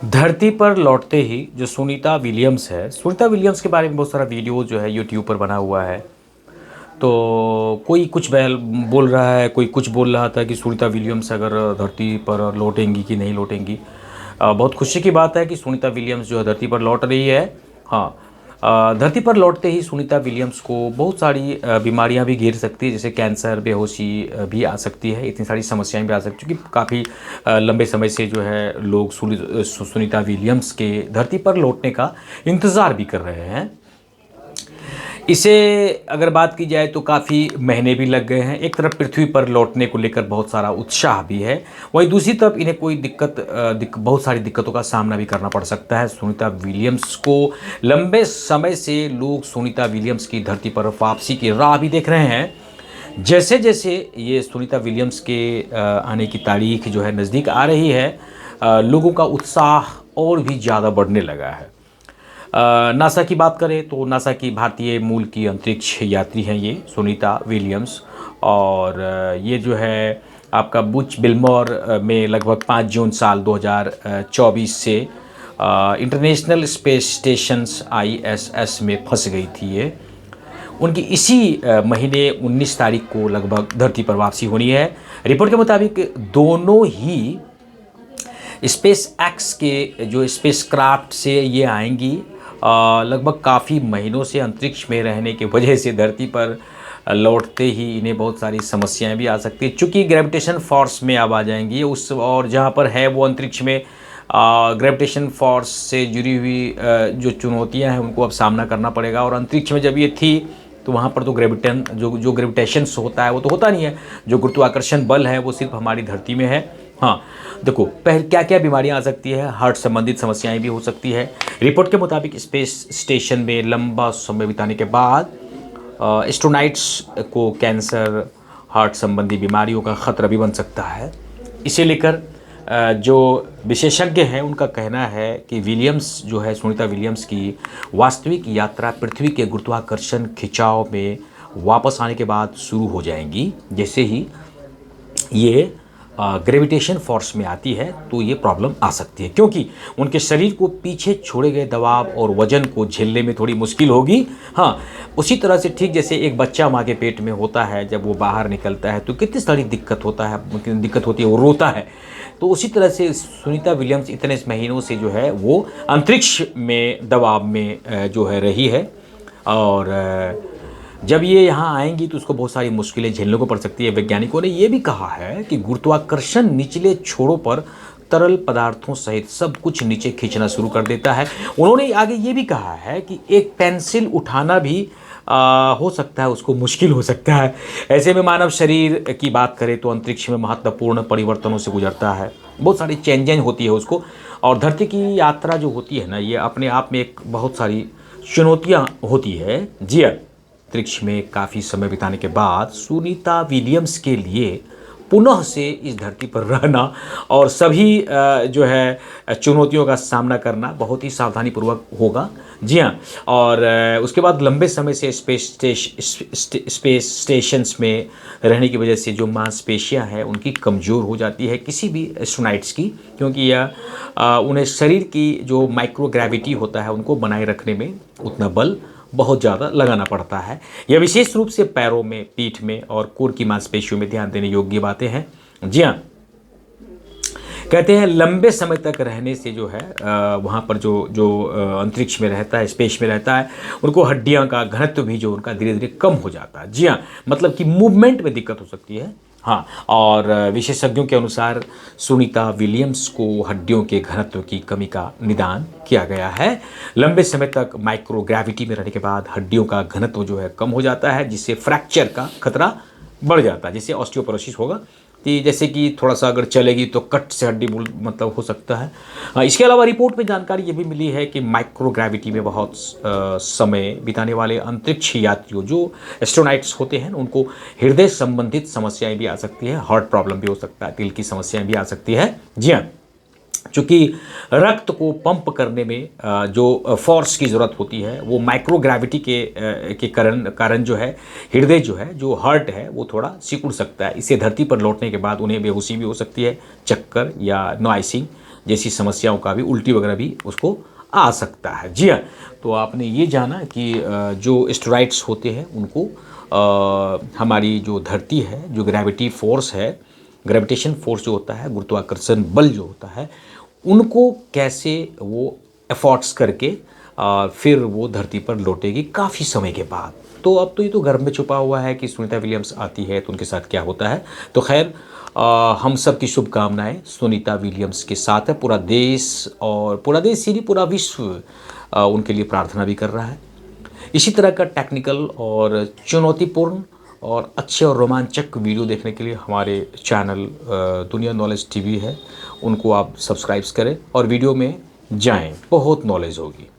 धरती पर लौटते ही जो सुनीता विलियम्स है, सुनीता विलियम्स के बारे में बहुत सारा वीडियो जो है यूट्यूब पर बना हुआ है। तो कोई कुछ बैल बोल रहा है, कोई कुछ बोल रहा था कि सुनीता विलियम्स अगर धरती पर लौटेंगी कि नहीं लौटेंगी। बहुत खुशी की बात है कि सुनीता विलियम्स जो है धरती पर लौट रही है। हाँ, धरती पर लौटते ही सुनीता विलियम्स को बहुत सारी बीमारियां भी घेर सकती है, जैसे कैंसर, बेहोशी भी आ सकती है। इतनी सारी समस्याएं भी आ सकती हैं क्योंकि काफ़ी लंबे समय से जो है लोग सुनीता विलियम्स के धरती पर लौटने का इंतज़ार भी कर रहे हैं। इसे अगर बात की जाए तो काफ़ी महीने भी लग गए हैं। एक तरफ पृथ्वी पर लौटने को लेकर बहुत सारा उत्साह भी है, वहीं दूसरी तरफ इन्हें कोई बहुत सारी दिक्कतों का सामना भी करना पड़ सकता है। सुनीता विलियम्स को लंबे समय से लोग सुनीता विलियम्स की धरती पर वापसी की राह भी देख रहे हैं। जैसे जैसे ये सुनीता विलियम्स के आने की तारीख जो है नज़दीक आ रही है, लोगों का उत्साह और भी ज़्यादा बढ़ने लगा है। नासा की बात करें तो नासा की भारतीय मूल की अंतरिक्ष यात्री हैं ये सुनीता विलियम्स। और ये जो है आपका बुच बिल्मोर में लगभग 5 जून साल 2024 से इंटरनेशनल स्पेस स्टेशंस ISS में फंस गई थी। ये उनकी इसी महीने 19 तारीख को लगभग धरती पर वापसी होनी है। रिपोर्ट के मुताबिक दोनों ही स्पेस एक्स के जो स्पेस क्राफ्ट से ये आएंगी। लगभग काफ़ी महीनों से अंतरिक्ष में रहने की वजह से धरती पर लौटते ही इन्हें बहुत सारी समस्याएं भी आ सकती है, चूँकि ग्रेविटेशन फोर्स में अब आ जाएंगी उस, और जहाँ पर है वो अंतरिक्ष में ग्रेविटेशन फोर्स से जुड़ी हुई जो चुनौतियां हैं उनको अब सामना करना पड़ेगा। और अंतरिक्ष में जब ये थी तो वहाँ पर तो जो ग्रेविटेशन होता है वो तो होता नहीं है, जो गुरुत्वाकर्षण बल है वो सिर्फ हमारी धरती में है। हाँ, देखो पहले क्या क्या बीमारियां आ सकती है, हार्ट संबंधित समस्याएं भी हो सकती है। रिपोर्ट के मुताबिक स्पेस स्टेशन में लंबा समय बिताने के बाद एस्ट्रोनॉट्स को कैंसर, हार्ट संबंधी बीमारियों का खतरा भी बन सकता है। इसे लेकर जो विशेषज्ञ हैं उनका कहना है कि विलियम्स जो है सुनीता विलियम्स की वास्तविक यात्रा पृथ्वी के गुरुत्वाकर्षण खिंचाव में वापस आने के बाद शुरू हो जाएंगी। जैसे ही ये ग्रेविटेशन फोर्स में आती है तो ये प्रॉब्लम आ सकती है, क्योंकि उनके शरीर को पीछे छोड़े गए दबाव और वजन को झेलने में थोड़ी मुश्किल होगी। हाँ, उसी तरह से ठीक जैसे एक बच्चा माँ के पेट में होता है, जब वो बाहर निकलता है तो कितनी सारी दिक्कत होती है, वो रोता है। तो उसी तरह से सुनीता विलियम्स इतने महीनों से जो है वो अंतरिक्ष में दबाव में जो है रही है, और जब ये यहाँ आएंगी तो उसको बहुत सारी मुश्किलें झेलने को पड़ सकती है। वैज्ञानिकों ने ये भी कहा है कि गुरुत्वाकर्षण निचले छोरों पर तरल पदार्थों सहित सब कुछ नीचे खींचना शुरू कर देता है। उन्होंने आगे ये भी कहा है कि एक पेंसिल उठाना भी हो सकता है, उसको मुश्किल हो सकता है। ऐसे में मानव शरीर की बात करें तो अंतरिक्ष में महत्वपूर्ण परिवर्तनों से गुजरता है, बहुत सारी चेंजेज होती है उसको। और धरती की यात्रा जो होती है ना, ये अपने आप में एक बहुत सारी चुनौतियाँ होती है। जी, अंतरिक्ष में काफ़ी समय बिताने के बाद सुनीता विलियम्स के लिए पुनः से इस धरती पर रहना और सभी जो है चुनौतियों का सामना करना बहुत ही सावधानीपूर्वक होगा। जी हाँ, और उसके बाद लंबे समय से स्पेस स्टेशंस में रहने की वजह से जो मांसपेशियां हैं उनकी कमज़ोर हो जाती है किसी भी एस्ट्रोनॉट्स की, क्योंकि यह उन्हें शरीर की जो माइक्रोग्रेविटी होता है उनको बनाए रखने में उतना बल बहुत ज़्यादा लगाना पड़ता है। यह विशेष रूप से पैरों में, पीठ में और कोर की मांसपेशियों में ध्यान देने योग्य बातें हैं। जी हाँ, कहते हैं लंबे समय तक रहने से जो है वहाँ पर जो अंतरिक्ष में रहता है, स्पेस में रहता है, उनको हड्डियाँ का घनत्व भी जो उनका धीरे धीरे कम हो जाता है। जी हाँ, मतलब कि मूवमेंट में दिक्कत हो सकती है। हाँ, और विशेषज्ञों के अनुसार सुनीता विलियम्स को हड्डियों के घनत्व की कमी का निदान किया गया है। लंबे समय तक माइक्रोग्रेविटी में रहने के बाद हड्डियों का घनत्व जो है कम हो जाता है, जिससे फ्रैक्चर का खतरा बढ़ जाता है, जिससे ऑस्टियोपोरोसिस होगा। कि जैसे कि थोड़ा सा अगर चलेगी तो कट से हड्डी मतलब हो सकता है। इसके अलावा रिपोर्ट में जानकारी ये भी मिली है कि माइक्रोग्रेविटी में बहुत समय बिताने वाले अंतरिक्ष यात्रियों जो एस्ट्रोनॉट्स होते हैं उनको हृदय संबंधित समस्याएं भी आ सकती है, हार्ट प्रॉब्लम भी हो सकता है, दिल की समस्याएं भी आ सकती है। जी हाँ, चूँकि रक्त को पंप करने में जो फोर्स की ज़रूरत होती है वो माइक्रोग्रेविटी के कारण जो है हृदय जो हार्ट है वो थोड़ा सिकुड़ सकता है। इसे धरती पर लौटने के बाद उन्हें बेहोशी भी हो सकती है, चक्कर या नॉइसिंग जैसी समस्याओं का भी, उल्टी वगैरह भी उसको आ सकता है। जी हाँ, तो आपने ये जाना कि जो एस्टेरॉइड्स होते हैं उनको हमारी जो धरती है, जो ग्रेविटी फोर्स है, ग्रेविटेशन फोर्स जो होता है, गुरुत्वाकर्षण बल जो होता है, उनको कैसे वो एफर्ट्स करके फिर वो धरती पर लौटेगी काफ़ी समय के बाद। तो अब तो ये तो गर्भ में छुपा हुआ है कि सुनीता विलियम्स आती है तो उनके साथ क्या होता है। तो खैर, हम सब की शुभकामनाएं सुनीता विलियम्स के साथ है। पूरा देश, और पूरा देश ही नहीं, पूरा विश्व उनके लिए प्रार्थना भी कर रहा है। इसी तरह का टेक्निकल और चुनौतीपूर्ण और अच्छे और रोमांचक वीडियो देखने के लिए हमारे चैनल दुनिया नॉलेज टीवी है, उनको आप सब्सक्राइब करें और वीडियो में जाएं, बहुत नॉलेज होगी।